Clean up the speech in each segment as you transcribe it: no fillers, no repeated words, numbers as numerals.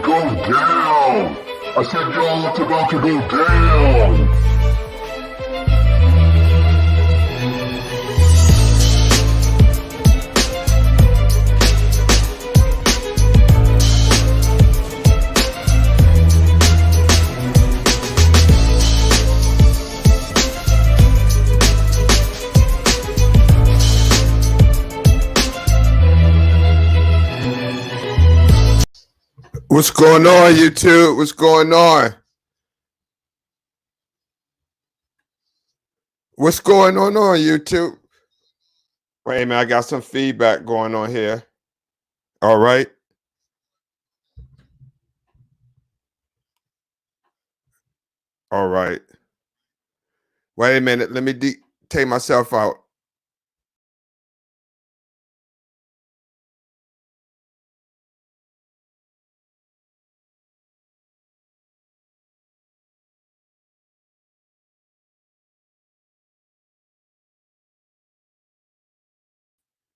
to go down. I said, y'all, it's about to go down. What's going on, YouTube? What's going on? What's going on YouTube? Wait a minute, I got some feedback going on here. All right. All right. Wait a minute. Let me take myself out.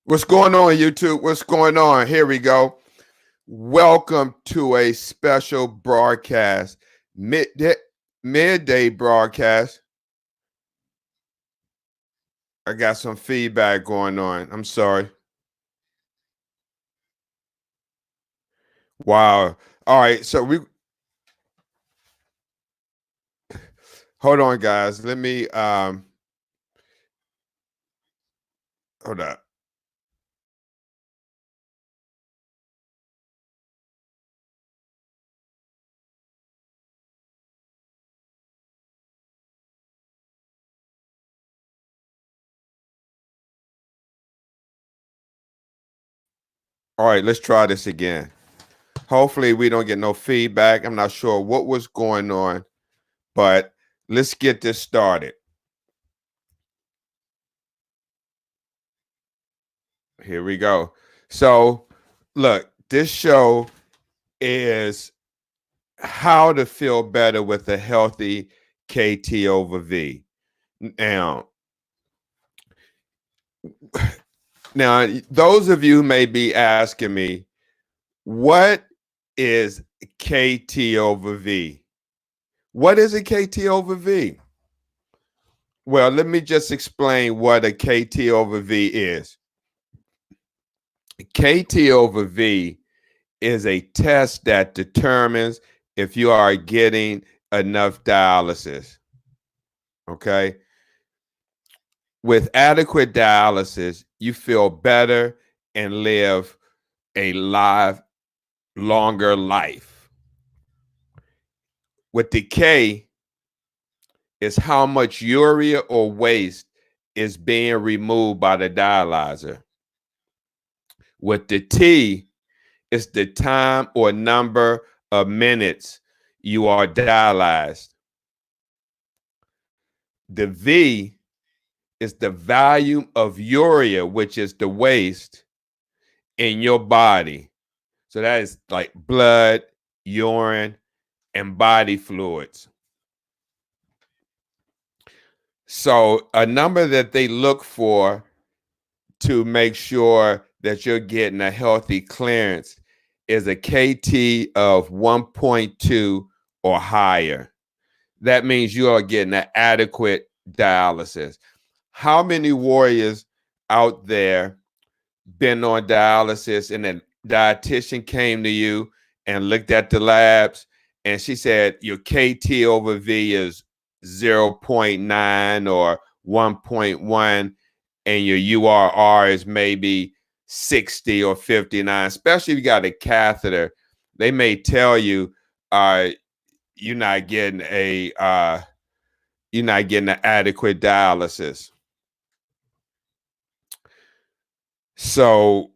What's going on, YouTube? What's going on? Here we go. Welcome to a special broadcast, midday broadcast. I got some feedback going on. I'm sorry. Wow. All right. So hold on, guys. Let me hold up. All right, let's try this again. Hopefully we don't get no feedback. I'm not sure what was going on, but let's get this started. Here we go. So look, this show is how to feel better with a healthy KT over V. Now, those of you may be asking me, what is KT over V? What is a KT over V? Well, let me just explain what a KT over V is. KT over V is a test that determines if you are getting enough dialysis. Okay? With adequate dialysis, you feel better and live a longer life. With the K, is how much urea or waste is being removed by the dialyzer. With the T, it's the time or number of minutes you are dialyzed. The V is the volume of urea, which is the waste in your body. So that is like blood, urine, and body fluids. So a number that they look for to make sure that you're getting a healthy clearance is a KT of 1.2 or higher. That means you are getting an adequate dialysis. How many warriors out there been on dialysis and a dietitian came to you and looked at the labs and she said your KT over V is 0.9 or 1.1 and your URR is maybe 60 or 59, especially if you got a catheter, they may tell you you're not getting an adequate dialysis. So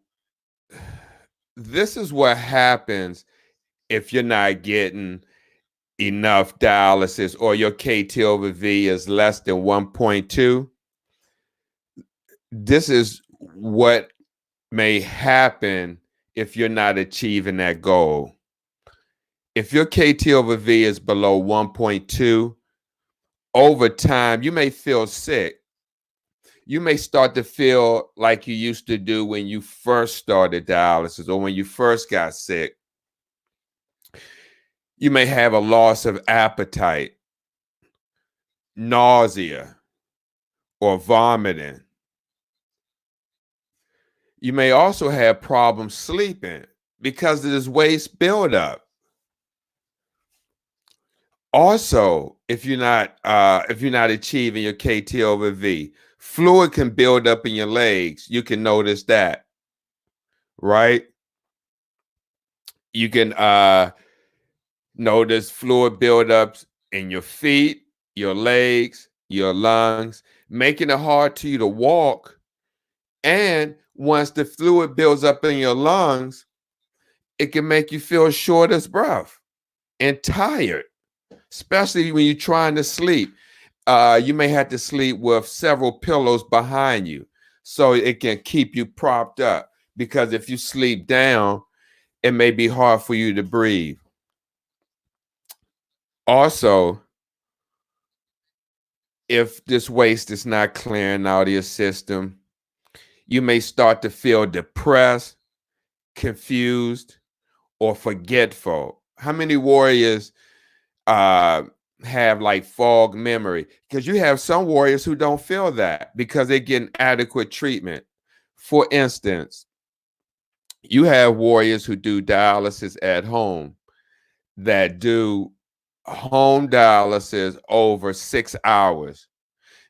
this is what happens if you're not getting enough dialysis or your KT over V is less than 1.2. This is what may happen if you're not achieving that goal. If your KT over V is below 1.2, over time, you may feel sick. You may start to feel like you used to do when you first started dialysis or when you first got sick. You may have a loss of appetite, nausea, or vomiting. You may also have problems sleeping because of this waste buildup. Also, if you're not achieving your KT over V, fluid can build up in your legs. You can notice that, right? You can notice fluid buildups in your feet, your legs, your lungs, making it hard to you to walk. And once the fluid builds up in your lungs, it can make you feel short of breath and tired, especially when you're trying to sleep. You may have to sleep with several pillows behind you so it can keep you propped up, because if you sleep down, it may be hard for you to breathe. Also, if this waste is not clearing out of your system, you may start to feel depressed, confused, or forgetful. How many warriors have like fog memory? Because you have some warriors who don't feel that because they're getting adequate treatment. For instance, you have warriors who do dialysis at home that do home dialysis over 6 hours.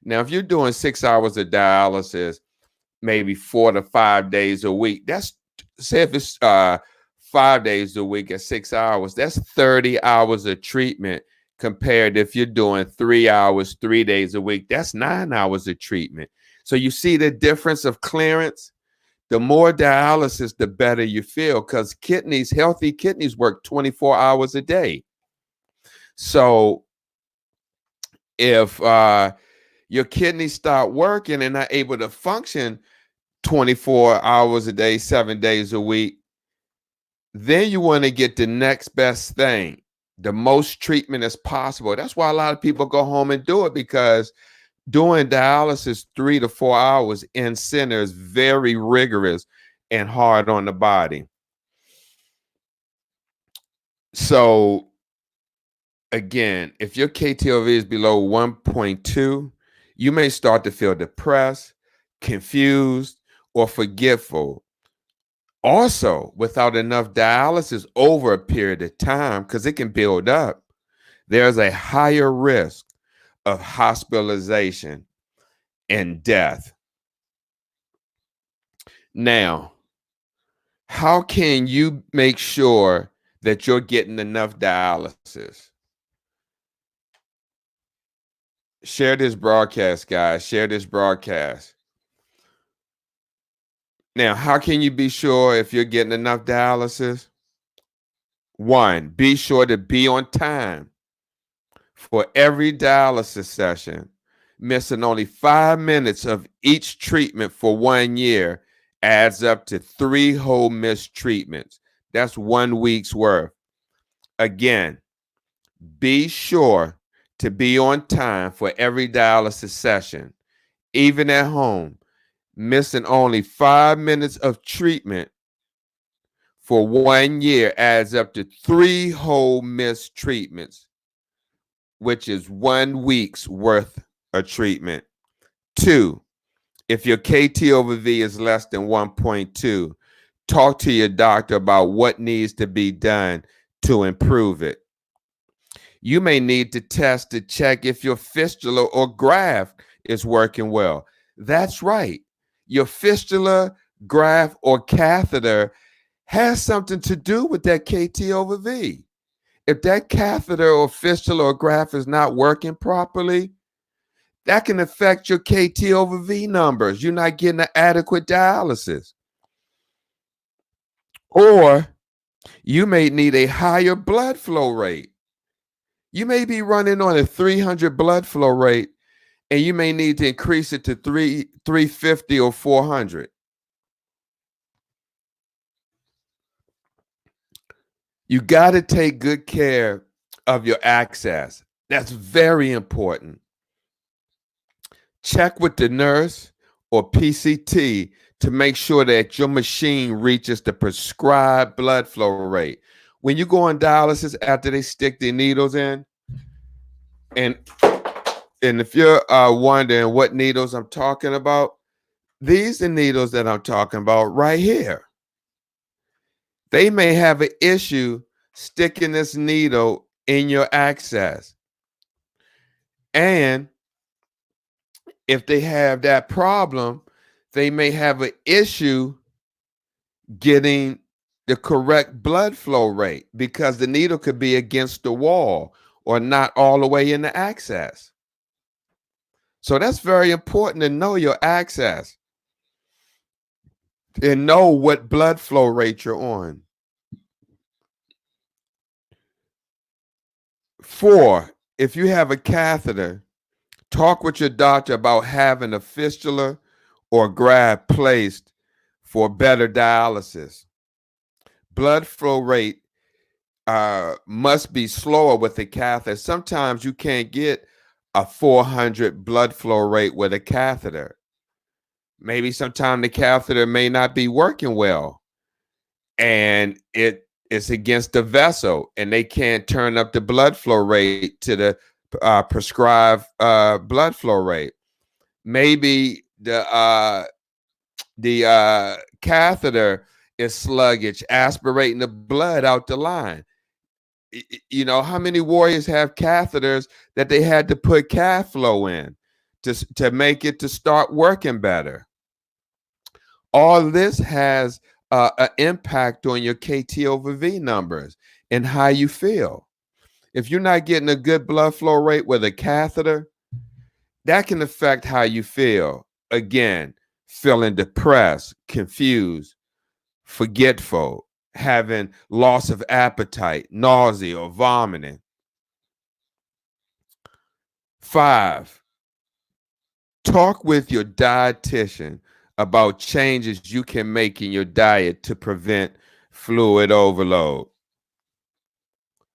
Now, if you're doing 6 hours of dialysis, maybe 4 to 5 days a week, that's, say if it's 5 days a week at 6 hours, that's 30 hours of treatment, compared if you're doing 3 hours 3 days a week, that's 9 hours of treatment. So you see the difference of clearance? The more dialysis, the better you feel, because healthy kidneys work 24 hours a day. So if your kidneys start working and not able to function 24 hours a day, 7 days a week, then you want to get the next best thing, the most treatment as possible. That's why a lot of people go home and do it, because doing dialysis 3 to 4 hours in center is very rigorous and hard on the body. So again, if your KTOV is below 1.2, you may start to feel depressed, confused, or forgetful. Also, without enough dialysis over a period of time, because it can build up, there's a higher risk of hospitalization and death. Now, how can you make sure that you're getting enough dialysis? Share this broadcast, guys. Share this broadcast. Now, how can you be sure if you're getting enough dialysis? 1, be sure to be on time for every dialysis session. Missing only 5 minutes of each treatment for 1 year adds up to 3 whole missed treatments. That's 1 week's worth. Again, be sure to be on time for every dialysis session. Even at home, missing only 5 minutes of treatment for 1 year adds up to 3 whole missed treatments, which is 1 week's worth of treatment. 2, if your KT over V is less than 1.2, talk to your doctor about what needs to be done to improve it. You may need to test to check if your fistula or graft is working well. That's right. Your fistula, graft, or catheter has something to do with that KT over V. If that catheter or fistula or graft is not working properly, that can affect your KT over V numbers. You're not getting the adequate dialysis. Or you may need a higher blood flow rate. You may be running on a 300 blood flow rate, and you may need to increase it to 350 or 400. You got to take good care of your access. That's very important. Check with the nurse or PCT to make sure that your machine reaches the prescribed blood flow rate. when you go on dialysis after they stick the needles in, and if you're wondering what needles I'm talking about, these are needles that I'm talking about right here. They may have an issue sticking this needle in your access. And if they have that problem, they may have an issue getting the correct blood flow rate because the needle could be against the wall or not all the way in the access. So that's very important to know your access and know what blood flow rate you're on. 4, if you have a catheter, talk with your doctor about having a fistula or graft placed for better dialysis. Blood flow rate must be slower with the catheter. Sometimes you can't get a 400 blood flow rate with a catheter. Maybe sometimes the catheter may not be working well and it's against the vessel and they can't turn up the blood flow rate to the prescribed blood flow rate. Maybe the catheter is sluggish, aspirating the blood out the line. You know, how many warriors have catheters that they had to put cath flow in to make it to start working better? All this has an impact on your KT/V numbers and how you feel. If you're not getting a good blood flow rate with a catheter, that can affect how you feel. Again, feeling depressed, confused, forgetful, having loss of appetite, nausea, or vomiting. 5, talk with your dietitian about changes you can make in your diet to prevent fluid overload.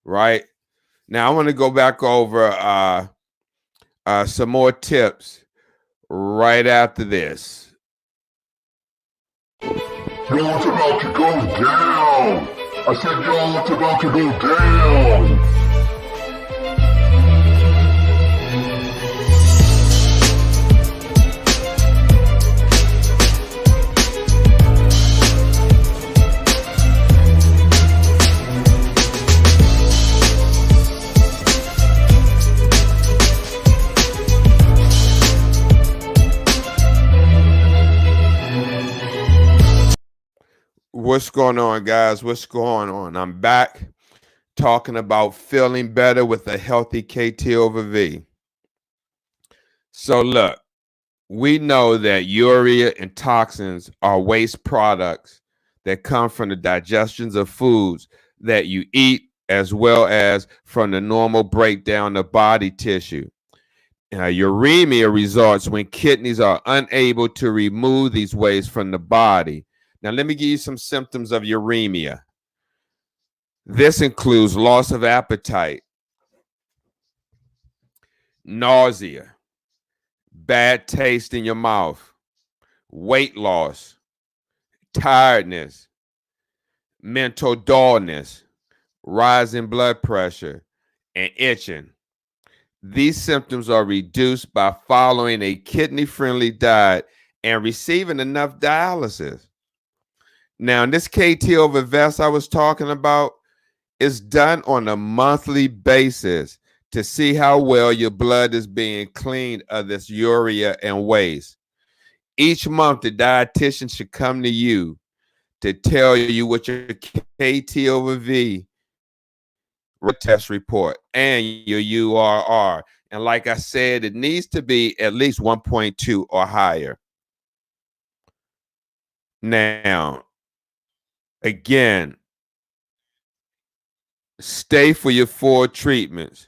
Right? Now, I want to go back over some more tips right after this. Yo, it's about to go down. I said, yo, it's about to go down. What's going on, guys? What's going on? I'm back talking about feeling better with a healthy KT/V. So look, we know that urea and toxins are waste products that come from the digestions of foods that you eat, as well as from the normal breakdown of body tissue. Uremia results when kidneys are unable to remove these wastes from the body. Now, let me give you some symptoms of uremia. This includes loss of appetite, nausea, bad taste in your mouth, weight loss, tiredness, mental dullness, rising blood pressure, and itching. These symptoms are reduced by following a kidney-friendly diet and receiving enough dialysis. Now, in this KT/V vest I was talking about, it's done on a monthly basis to see how well your blood is being cleaned of this urea and waste. Each month, the dietitian should come to you to tell you what your KT/V test report and your URR. And like I said, it needs to be at least 1.2 or higher. Now, again, stay for your 4 treatments.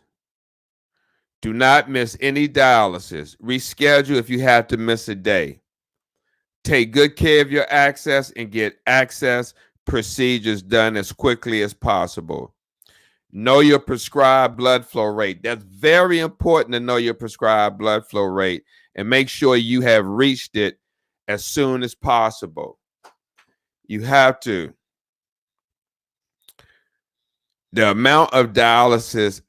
Do not miss any dialysis. Reschedule if you have to miss a day. Take good care of your access and get access procedures done as quickly as possible. Know your prescribed blood flow rate. That's very important to know your prescribed blood flow rate and make sure you have reached it as soon as possible. You have to. The amount of dialysis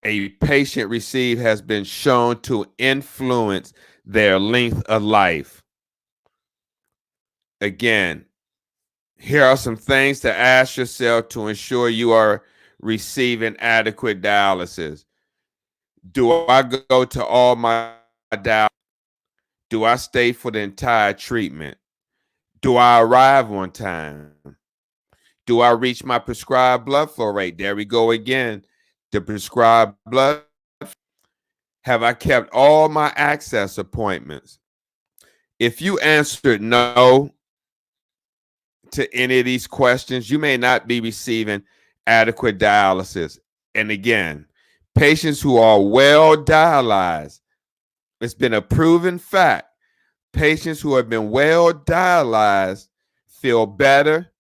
a patient receives has been shown to influence their length of life. Again, here are some things to ask yourself to ensure you are receiving adequate dialysis. Do I go to all my dialysis? Do I stay for the entire treatment? Do I arrive on time? Do I reach my prescribed blood flow rate? There we go again. The prescribed blood. Have I kept all my access appointments? If you answered no to any of these questions, you may not be receiving adequate dialysis. And again, patients who are well dialyzed, it's been a proven fact, patients who have been well dialyzed feel better,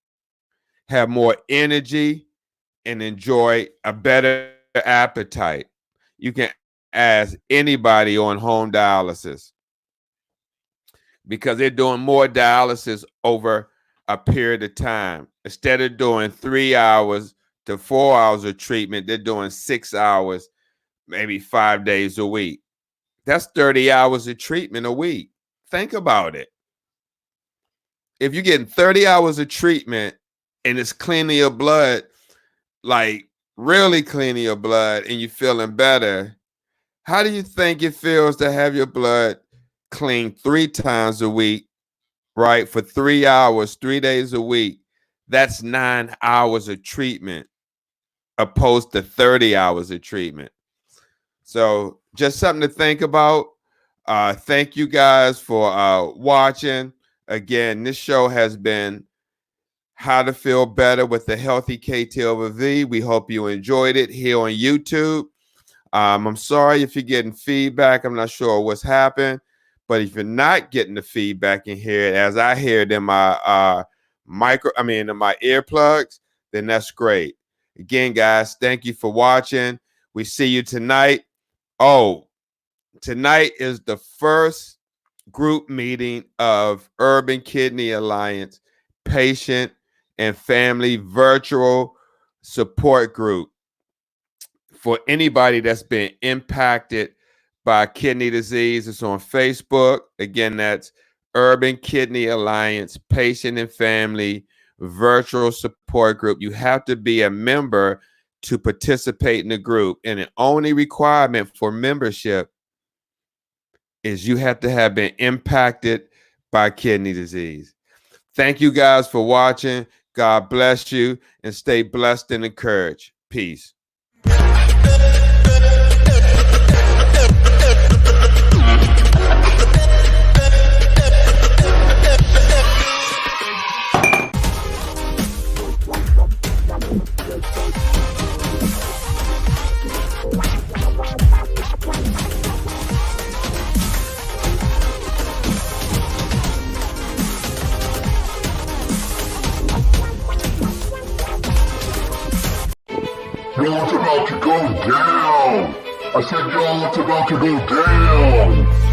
have more energy, and enjoy a better appetite. You can ask anybody on home dialysis because they're doing more dialysis over a period of time. Instead of doing 3 hours to 4 hours of treatment, they're doing 6 hours, maybe 5 days a week. That's 30 hours of treatment a week. Think about it. If you're getting 30 hours of treatment and it's cleaning your blood, like really cleaning your blood, and you're feeling better, how do you think it feels to have your blood cleaned 3 times a week, right? For 3 hours, 3 days a week? That's 9 hours of treatment opposed to 30 hours of treatment. So just something to think about. Thank you guys for watching. Again, this show has been How to Feel Better with the Healthy KT over V. We hope you enjoyed it here on YouTube. I'm sorry if you're getting feedback. I'm not sure what's happened, but if you're not getting the feedback in here, as I hear it in my in my earplugs, then that's great. Again, guys, thank you for watching. We see you tonight. Oh, tonight is the first group meeting of Urban Kidney Alliance patient and family virtual support group for anybody that's been impacted by kidney disease. It's on Facebook. Again, that's Urban Kidney Alliance patient and family virtual support group. You have to be a member to participate in the group, and the only requirement for membership is you have to have been impacted by kidney disease. Thank you guys for watching. God bless you, and stay blessed and encouraged. Peace. Yo, it's about to go down. I said, yo, it's about to go down.